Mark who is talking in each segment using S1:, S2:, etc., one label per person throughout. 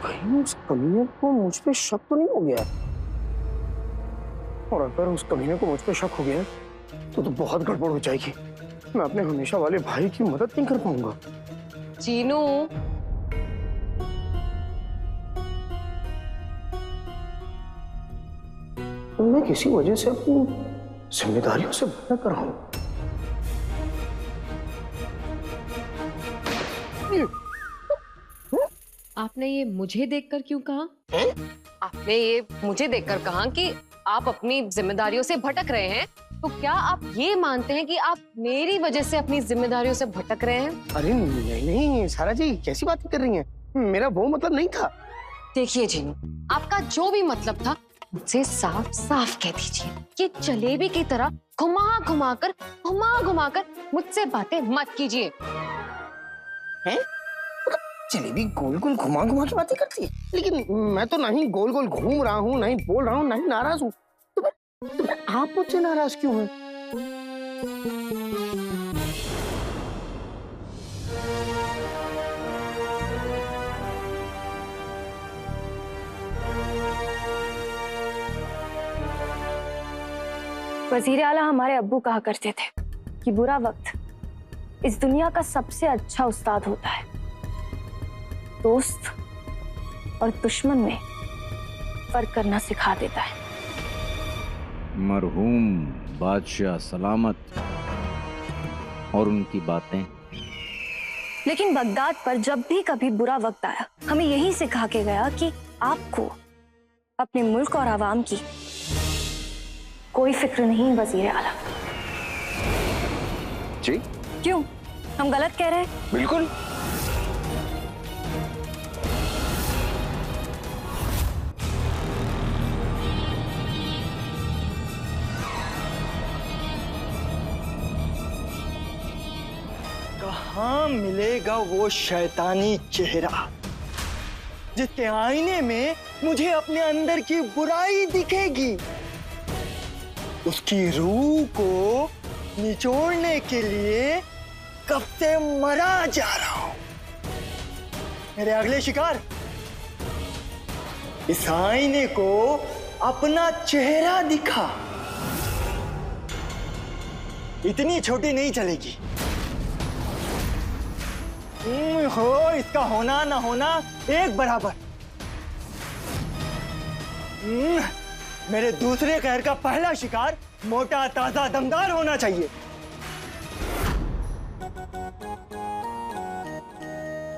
S1: कहीं उस कमीने को मुझ पे शक तो नहीं हो गया? और अगर उस कमीने को मुझ पे शक हो गया तो बहुत गड़बड़ हो जाएगी। मैं अपने हमेशा वाले भाई की मदद नहीं कर पाऊंगा।
S2: चीनू,
S1: मैं किसी वजह से अपनी जिम्मेदारियों से भटक रहा हूं।
S2: आपने ये मुझे देखकर क्यों कहा? आपने ये मुझे देखकर कहा कि आप अपनी जिम्मेदारियों से भटक रहे हैं, तो क्या आप ये मानते हैं कि आप मेरी वजह से अपनी जिम्मेदारियों से भटक रहे हैं?
S1: अरे नहीं नहीं सारा जी, कैसी बातें कर रही हैं? मेरा वो मतलब नहीं था।
S2: देखिए जीनू, आपका जो भी मतलब था मुझसे साफ साफ कह दीजिए कि जलेबी की तरह घुमा घुमा कर मुझसे बातें मत कीजिए।
S1: हैं? जलेबी गोल गोल घुमा घुमा की बातें करती है, लेकिन मैं तो नहीं गोल गोल घूम रहा हूँ, नहीं बोल रहा हूँ, नहीं नाराज हूँ। तो फिर आप मुझसे नाराज क्यों हैं?
S3: वजीर आला हमारे अब्बू कहा करते थे कि बुरा वक्त इस दुनिया का सबसे अच्छा उस्ताद होता है। दोस्त और दुश्मन में फर्क करना सिखा देता है।
S4: मरहूम बादशाह सलामत और उनकी बातें।
S3: लेकिन बगदाद पर जब भी कभी बुरा वक्त आया, हमें यही सिखा के गया कि आपको अपने मुल्क और आवाम की कोई फिक्र नहीं। वजीर आला
S1: जी
S3: क्यों, हम गलत कह रहे हैं?
S1: बिल्कुल।
S5: कहाँ मिलेगा वो शैतानी चेहरा जिसके आईने में मुझे अपने अंदर की बुराई दिखेगी? उसकी रूह को निचोड़ने के लिए कब से मरा जा रहा हूं। मेरे अगले शिकार, इस आईने को अपना चेहरा दिखा। इतनी छोटी नहीं चलेगी। हो इसका होना ना होना एक बराबर। मेरे दूसरे कहर का पहला शिकार मोटा ताजा दमदार होना चाहिए।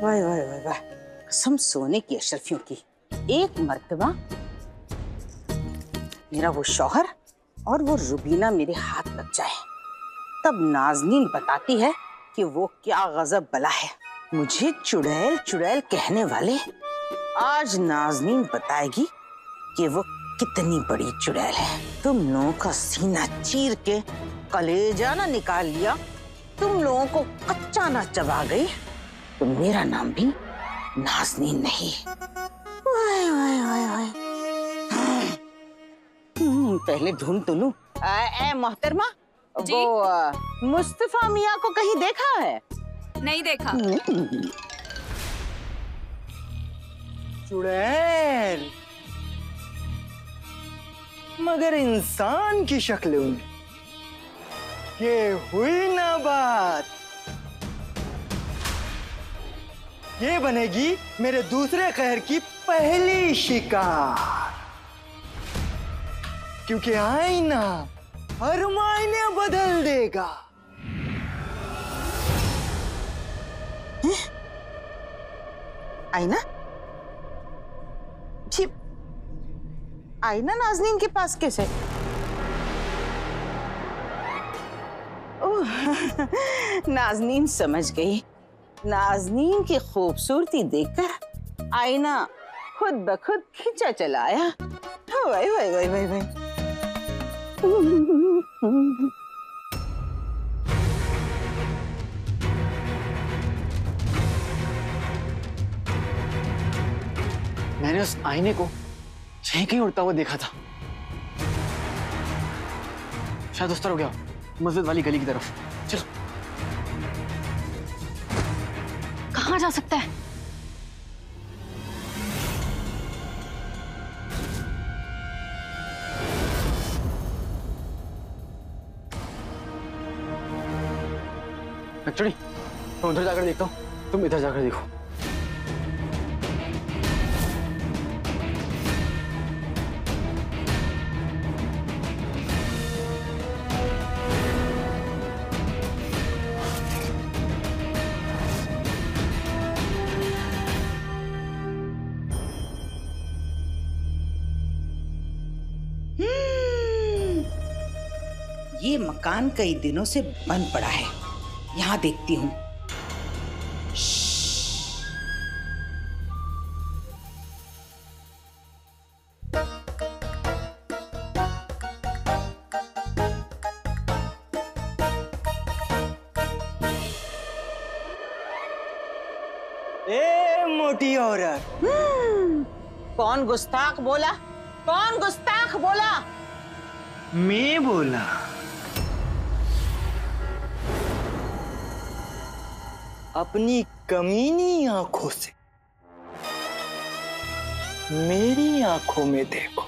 S6: वाह वाह वाह वाह, कसम सोने की अशरफियों की। एक मर्तबा मेरा वो शौहर और वो रुबीना मेरे हाथ लग जाए, तब नाज़नीन बताती है कि वो क्या गजब बला है। मुझे चुड़ैल चुड़ैल कहने वाले, आज नाज़नीन बताएगी कि वो कितनी बड़ी चुड़ैल है। तुम लोगों का सीना चीर के कलेजा ना निकाल लिया, तुम लोगों को कच्चा ना चबा गई, तो मेरा नाम भी नाज़नीन नहीं। वाय वाय वाय वाय। पहले ढूंढ तो लूं। मोहतरमा, वो मुस्तफा मियाँ को कहीं देखा है?
S7: नहीं देखा।
S5: चुड़ैल मगर इंसान की शक्ल उनकी। ये हुई ना बात। ये बनेगी मेरे दूसरे कहर की पहली शिकार, क्योंकि आईना हर मायने बदल देगा।
S6: आईना? जी, आईना नाज़नीन के पास कैसे? ओह, नाज़नीन समझ गई। नाज़नीन की खूबसूरती देखकर आईना खुद ब खुद खींचा चला आया। वाई वाई वाई वाई वाई।
S5: मैंने उस आईने को यहीं कहीं उड़ता हुआ देखा था। शायद उस तरफ गया, मस्जिद वाली गली की तरफ। चलो।
S3: कहाँ जा सकता है?
S1: एक्चुअली मैं उधर जाकर देखता हूँ, तुम इधर जाकर देखो।
S6: ये मकान कई दिनों से बंद पड़ा है, यहाँ देखती हूँ।
S5: ए मोटी औरत,
S6: कौन गुस्ताख बोला? कौन गुस्ताख बोला?
S5: मैं बोला। अपनी कमीनी आंखों से मेरी आंखों में देखो।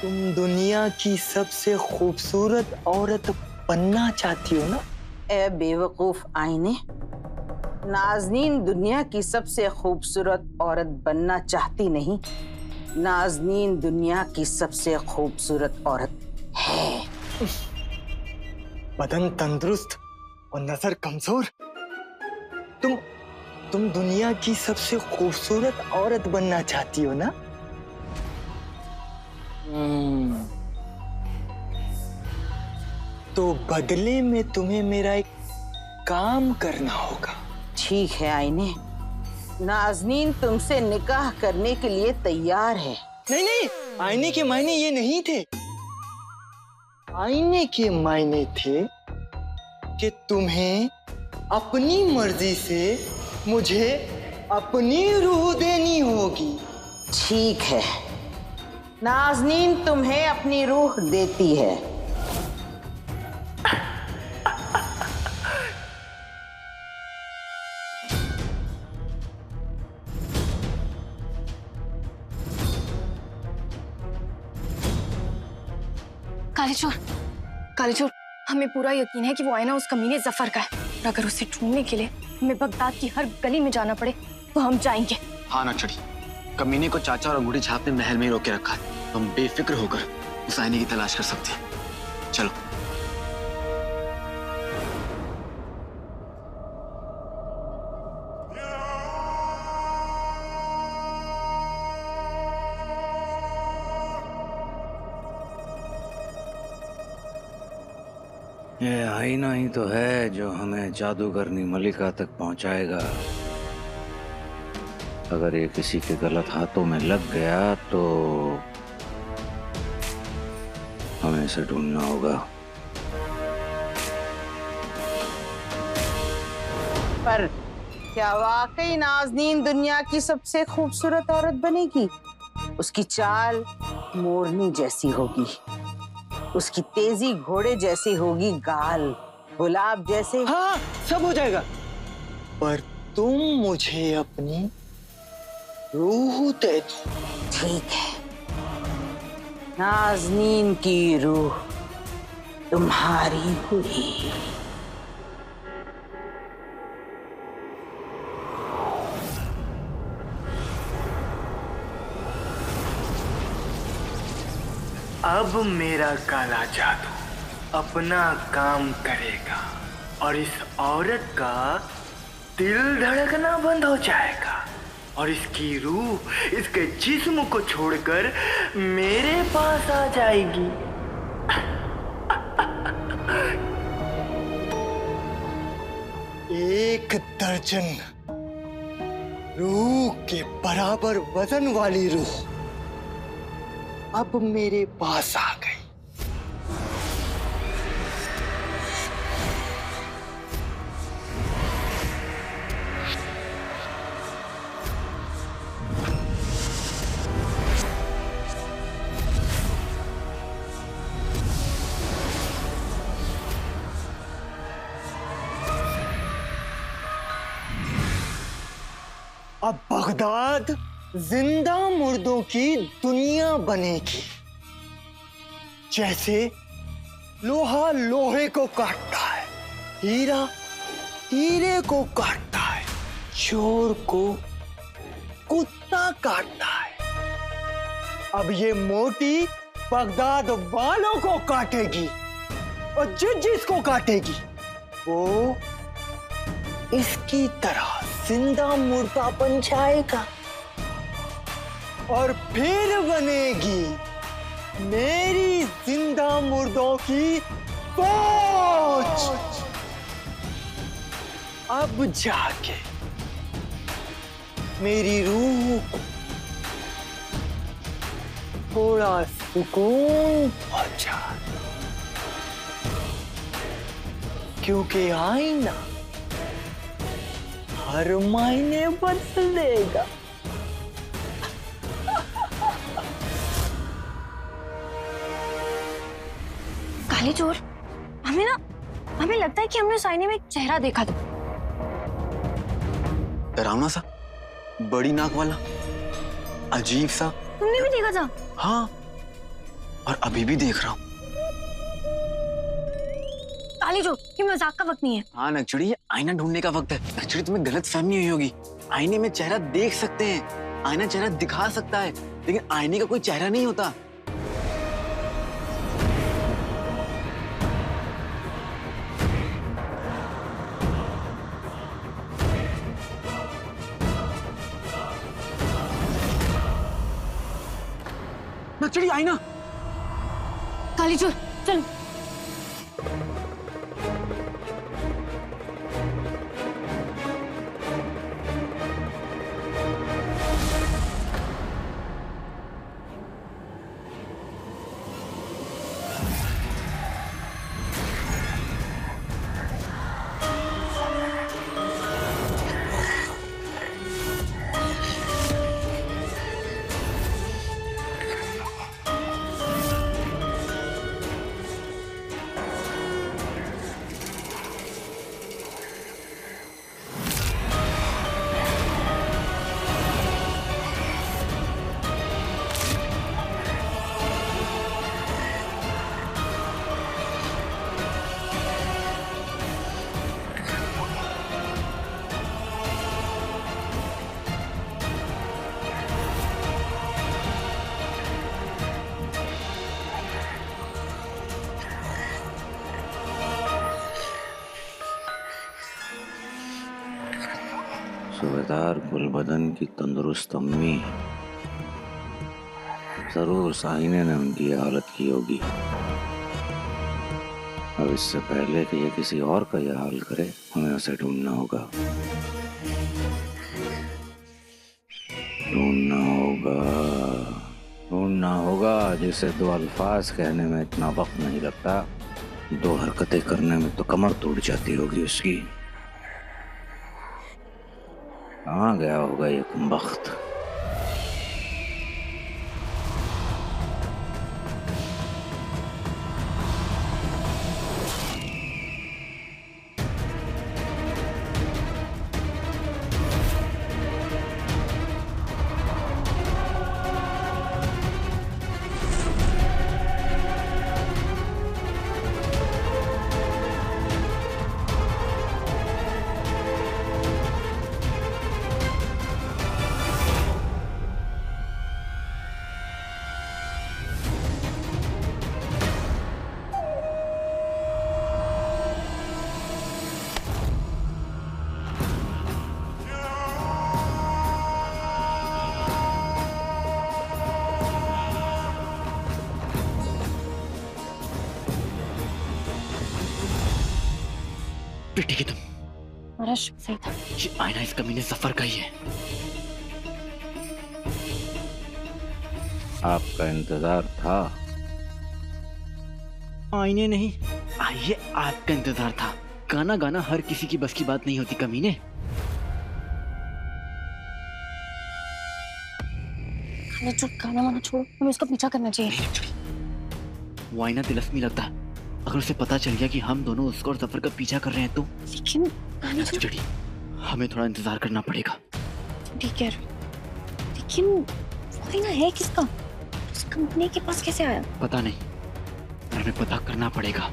S5: तुम दुनिया की सबसे खूबसूरत औरत बनना चाहती हो ना?
S6: ए बेवकूफ आईने, नाज़नीन दुनिया की सबसे खूबसूरत औरत बनना चाहती नहीं, नाज़नीन दुनिया की सबसे खूबसूरत औरत है।
S5: बदन तंदुरुस्त और नजर कमजोर। तुम दुनिया की सबसे खूबसूरत औरत बनना चाहती हो ना? तो बदले में तुम्हें मेरा एक काम करना होगा।
S6: ठीक है आईने, नाज़नीन तुमसे निकाह करने के लिए तैयार है।
S5: नहीं नहीं, आईने के मायने ये नहीं थे। आईने के मायने थे कि तुम्हें अपनी मर्जी से मुझे अपनी रूह देनी होगी।
S6: ठीक है, नाज़नीन तुम्हें अपनी रूह देती है।
S3: कालीचोर, कालीचोर, हमें पूरा यकीन है कि वो आईना उस कमीने जफर का है, और अगर उसे ढूंढने के लिए हमें बगदाद की हर गली में जाना पड़े तो हम जाएंगे।
S7: हाँ नक्सड़ी, कमीने को चाचा और अंगूठी छाप ने महल में ही रोके रखा है। हम बेफिक्र होकर उस आईने की तलाश कर सकते हैं। चलो।
S4: ये आईना ही तो है जो हमें जादूगरनी मलिका तक पहुंचाएगा। अगर ये किसी के गलत हाथों में लग गया तो हमें इसे ढूंढना होगा।
S6: पर क्या वाकई नाज़नीन दुनिया की सबसे खूबसूरत औरत बनेगी? उसकी चाल मोरनी जैसी होगी, उसकी तेजी घोड़े जैसी होगी, गाल गुलाब जैसे।
S5: हाँ, सब हो जाएगा। पर तुम मुझे अपनी रूह दे दो।
S6: ठीक है, नाज़नीन की रूह तुम्हारी हुई।
S5: अब मेरा काला जादू अपना काम करेगा और इस औरत का दिल धड़कना बंद हो जाएगा और इसकी रूह इसके जिस्म को छोड़कर मेरे पास आ जाएगी। एक दर्जन रूह के बराबर वजन वाली रूह अब मेरे पास आ गई। अब बगदाद जिंदा मुर्दों की दुनिया बनेगी। जैसे लोहा लोहे को काटता है, हीरा हीरे को काटता है, चोर को कुत्ता काटता है। अब ये मोटी बगदाद वालों को काटेगी और जिसको काटेगी वो इसकी तरह जिंदा मुर्दा बन जाएगा और फिर बनेगी मेरी जिंदा मुर्दों की फौज। अब जाके मेरी रूह को थोड़ा सुकून पहुंचा, क्योंकि आईना हर महीने बदल देगा।
S3: काली चोर, हमें लगता है कि हमने उस आईने में एक चेहरा देखा था।
S7: डरावना सा, बड़ी नाक वाला, अजीब सा।
S3: तुमने भी देखा था?
S7: हाँ, और अभी भी देख रहा हूँ।
S3: काली चोर, ये मजाक का वक्त नहीं है।
S7: हाँ नक्चड़ी, ये आईना ढूंढने का वक्त है। नक्चड़ी, तुम्हें गलत फहमी हुई होगी। आईने में चेहरा देख सकते हैं, आईना चेहरा दिखा सकता है, लेकिन आईने का कोई चेहरा नहीं होता। नक्चड़ी, आईना।
S3: काली चोर, चल।
S4: सूबेदार गुलबदन की तंदुरुस्त अम्मी, जरूर साइने ने उनकी ये हालत की होगी। अब इससे पहले कि ये किसी और का यह हाल करे, हमें उसे ढूंढना होगा। ढूंढना होगा जिसे दो अल्फाज कहने में इतना वक्त नहीं लगता, दो हरकतें करने में तो कमर टूट जाती होगी उसकी। कहाँ गया होगा ये कुंबख्त?
S7: ठीक है तुम।
S3: हमारा शक सही था।
S7: ये आईना इस कमीने सफर का ही है।
S4: आपका इंतजार था।
S7: आईने नहीं, ये आपका इंतजार था। गाना गाना हर किसी की बस की बात नहीं होती कमीने।
S3: गाना वाना छोड़ो, हमें उसका पीछा करना चाहिए।
S7: वो आईना तिलस्मी लगता है। अगर उसे पता चल गया कि हम दोनों उसको और जफर का पीछा कर रहे हैं तो
S3: लेकिन
S7: चिड़ी, हमें थोड़ा इंतजार करना पड़ेगा।
S3: ठीक है, लेकिन वो आईना है किसका? उस कंपनी के पास कैसे आया?
S7: पता नहीं, हमें पता करना पड़ेगा।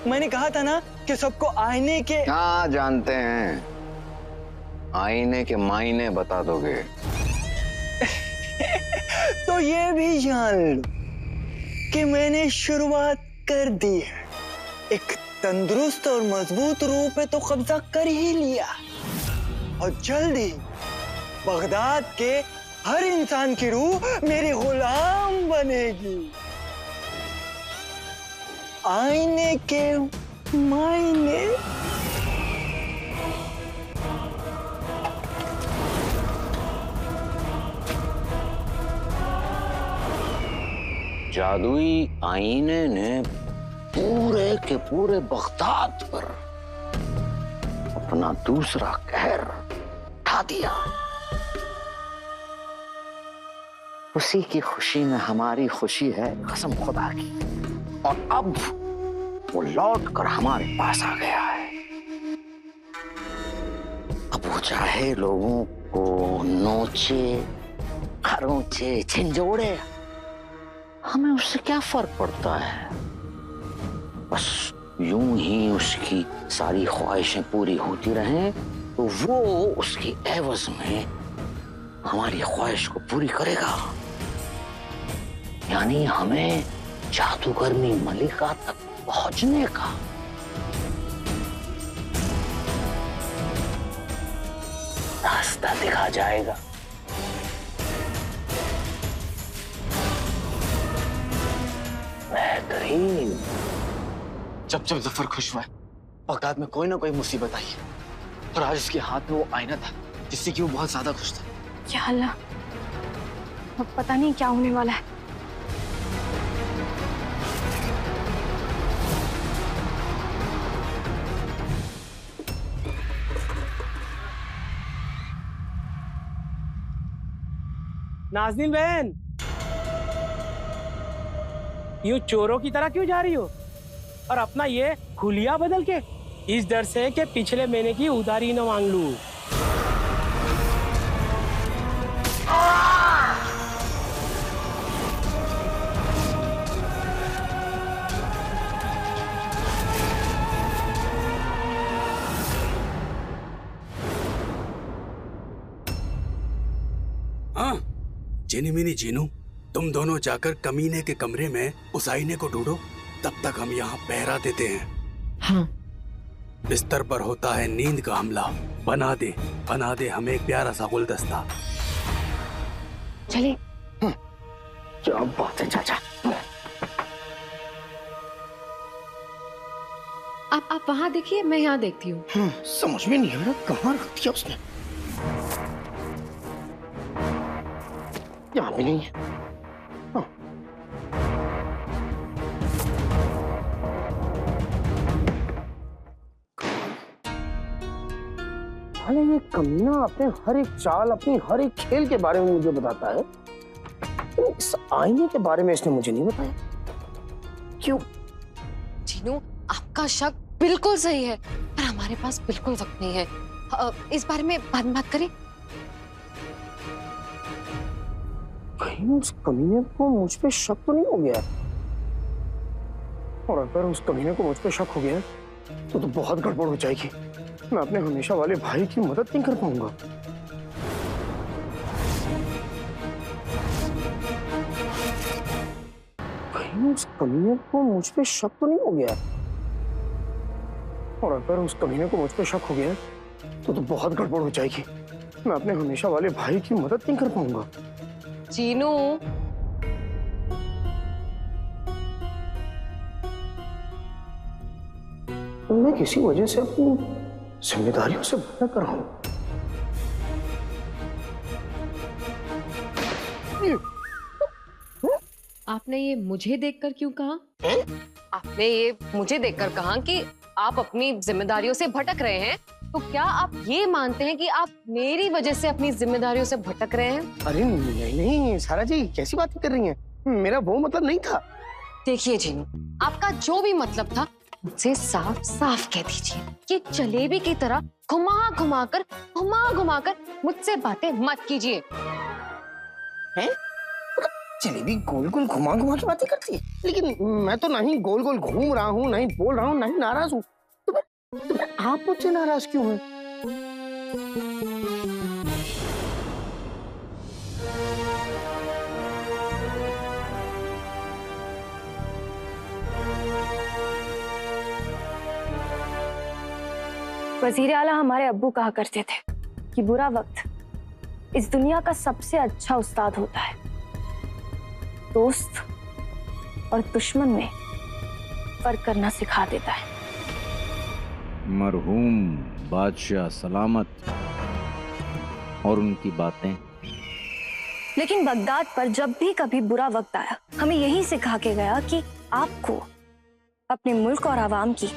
S5: मैंने कहा था ना कि सबको आईने के।
S4: क्या जानते हैं, आईने के मायने बता दोगे।
S5: तो ये भी जान लो कि मैंने शुरुआत कर दी है। एक तंदुरुस्त और मजबूत रूह पे तो कब्जा कर ही लिया, और जल्द ही बगदाद के हर इंसान की रूह मेरी गुलाम बनेगी। आईने के मायने।
S4: जादुई आईने ने पूरे के पूरे बगदाद पर अपना दूसरा कहर ढा दिया। उसी की खुशी में हमारी खुशी है, कसम खुदा की। और अब वो लौट कर हमारे पास आ गया है। अब वो चाहे लोगों को नोचे, खरोंचे, झिंझोड़े, हमें उससे क्या फर्क पड़ता है। बस यूं ही उसकी सारी ख्वाहिशें पूरी होती रहें तो वो उसकी एवज में हमारी ख्वाहिश को पूरी करेगा। यानी हमें जादूगरनी मलिका तक पहुंचने का। रास्ता दिखा जाएगा। बेहतरीन।
S7: जब जब जफर खुश हुआ है, बगदाद में कोई ना कोई मुसीबत आई है, और आज उसके हाथ में वो आईना था जिससे कि वो बहुत ज्यादा खुश था।
S3: या अल्लाह, अब पता नहीं क्या होने वाला है।
S8: नाज़नीन बहन, यूं चोरों की तरह क्यों जा रही हो? और अपना ये हुलिया बदल के, इस डर से कि पिछले महीने की उधारी न मांग लूं।
S9: हाँ, जिनी मिनी जीनू, तुम दोनों जाकर कमीने के कमरे में उस आईने को ढूंढो, तब तक हम यहाँ पहरा देते हैं।
S2: हाँ।
S9: बिस्तर पर होता है नींद का हमला। बना दे हमें एक प्यारा सा गुलदस्ता।
S2: चलिए।
S1: क्या बात है चाचा।
S2: आप वहां देखिए, मैं यहाँ देखती हूँ।
S1: समझ में नहीं आ रहा कहाँ रख दिया उसने। यहाँ भी नहीं है। हाँ। अरे ये कमीना अपने हर एक चाल, अपनी हर एक खेल के बारे में मुझे बताता है, तो इस आईने के बारे में इसने मुझे नहीं बताया। क्यों?
S2: जीनू, आपका शक बिल्कुल सही है, पर हमारे पास बिल्कुल वक्त नहीं है। इस बारे में बाद में बात करें।
S1: कहीं उस कमीने को मुझ पे शक तो नहीं हो गया? और अगर उस कमीने को मुझ पे शक हो गया तो बहुत गड़बड़ हो जाएगी। मैं अपने हमेशा वाले भाई की मदद नहीं कर पाऊंगा। कहीं उस कमीने को मुझ पे शक तो नहीं हो गया? और अगर उस कमीने को मुझ पे शक हो गया तो बहुत गड़बड़ हो जाएगी। मैं अपने हमेशा वाले भाई की मदद नहीं कर पाऊंगा।
S2: जीनू,
S1: मैं किसी वजह से अपनी जिम्मेदारियों से भटक कर रहा हूं।
S2: आपने ये मुझे देखकर क्यों कहा? आपने ये मुझे देखकर कहा कि आप अपनी जिम्मेदारियों से भटक रहे हैं तो क्या आप ये मानते हैं कि आप मेरी वजह से अपनी जिम्मेदारियों से भटक रहे हैं?
S1: अरे नहीं नहीं सारा जी, कैसी बातें कर रही हैं? मेरा वो मतलब नहीं था।
S2: देखिए जीनू, आपका जो भी मतलब था मुझसे साफ साफ कह दीजिए। ये जलेबी की तरह घुमा घुमा कर मुझसे बातें मत कीजिए।
S1: हैं? जलेबी गोल गोल घुमा घुमा के बातें करती है, लेकिन मैं तो नहीं गोल गोल घूम रहा हूँ, नहीं बोल रहा हूँ, नहीं नाराज हूँ। तो फिर आप मुझसे नाराज क्यों हैं?
S3: वजीर आला हमारे अब्बू कहा करते थे कि बुरा वक्त इस दुनिया का सबसे अच्छा उस्ताद होता है। दोस्त और दुश्मन में फर्क करना सिखा देता है।
S10: मरहूम बादशाह सलामत और उनकी बातें।
S3: लेकिन बगदाद पर जब भी कभी बुरा वक्त आया, हमें यही सिखा के गया कि आपको अपने मुल्क और आवाम की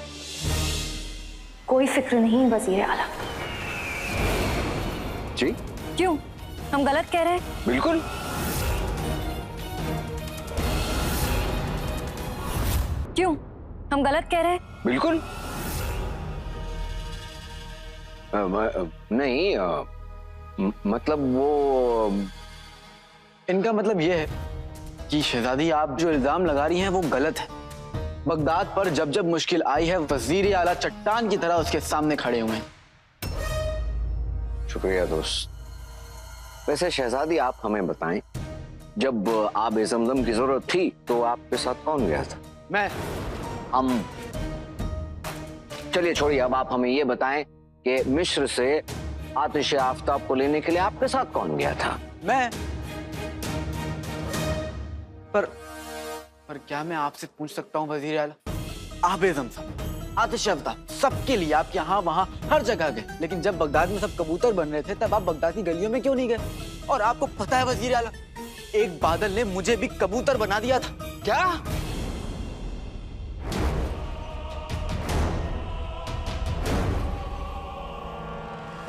S3: कोई फिक्र नहीं वजीर आला।
S7: जी?
S3: क्यों, हम गलत कह रहे हैं?
S7: बिल्कुल।
S3: क्यों, हम गलत कह रहे हैं?
S7: बिल्कुल नहीं, मतलब वो, इनका मतलब ये है कि शहजादी आप जो इल्जाम लगा रही हैं वो गलत है। बगदाद पर जब जब मुश्किल आई है, वजीर आला चट्टान की तरह उसके सामने खड़े हुए हैं।
S11: शुक्रिया दोस्त। वैसे शहजादी आप हमें बताएं, जब आब ज़मज़म की जरूरत थी तो आपके साथ कौन गया था?
S7: मैं।
S11: हम चलिए छोड़िए, अब आप हमें ये बताएं कि मिस्र से आतिश आफताब को लेने के लिए आपके साथ कौन गया था?
S7: मैं। पर क्या मैं आपसे पूछ सकता हूँ वजीर आला, आबे ज़मज़म, आतिश आफताब सबके लिए आप यहाँ वहाँ हर जगह गए, लेकिन जब बगदाद में सब कबूतर बन रहे थे तब आप बगदाद की गलियों में क्यों नहीं गए? और आपको पता है वजीर आला, एक बादल ने मुझे भी कबूतर बना दिया था। क्या?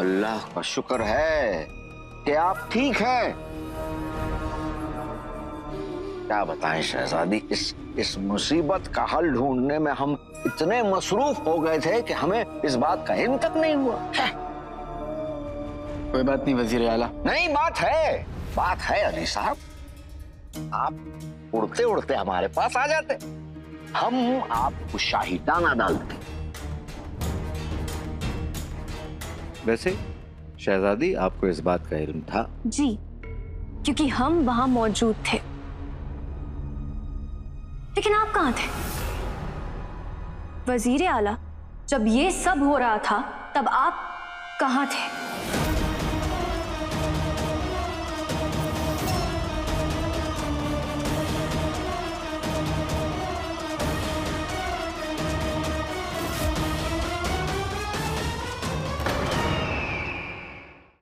S11: अल्लाह का शुक्र है कि आप ठीक हैं। क्या बताएं शहजादी, इस मुसीबत का हल ढूंढने में हम इतने मसरूफ हो गए थे कि हमें इस बात का हिम तक नहीं हुआ।
S7: कोई बात नहीं वजीर आला।
S11: नहीं, बात है अली साहब। आप उड़ते उड़ते हमारे पास आ जाते, हम आपको शाही दाना डालते।
S10: वैसे शहजादी आपको इस बात का इल्म था?
S3: जी, क्योंकि हम वहां मौजूद थे। लेकिन आप कहां थे वजीर आला? जब ये सब हो रहा था तब आप कहां थे?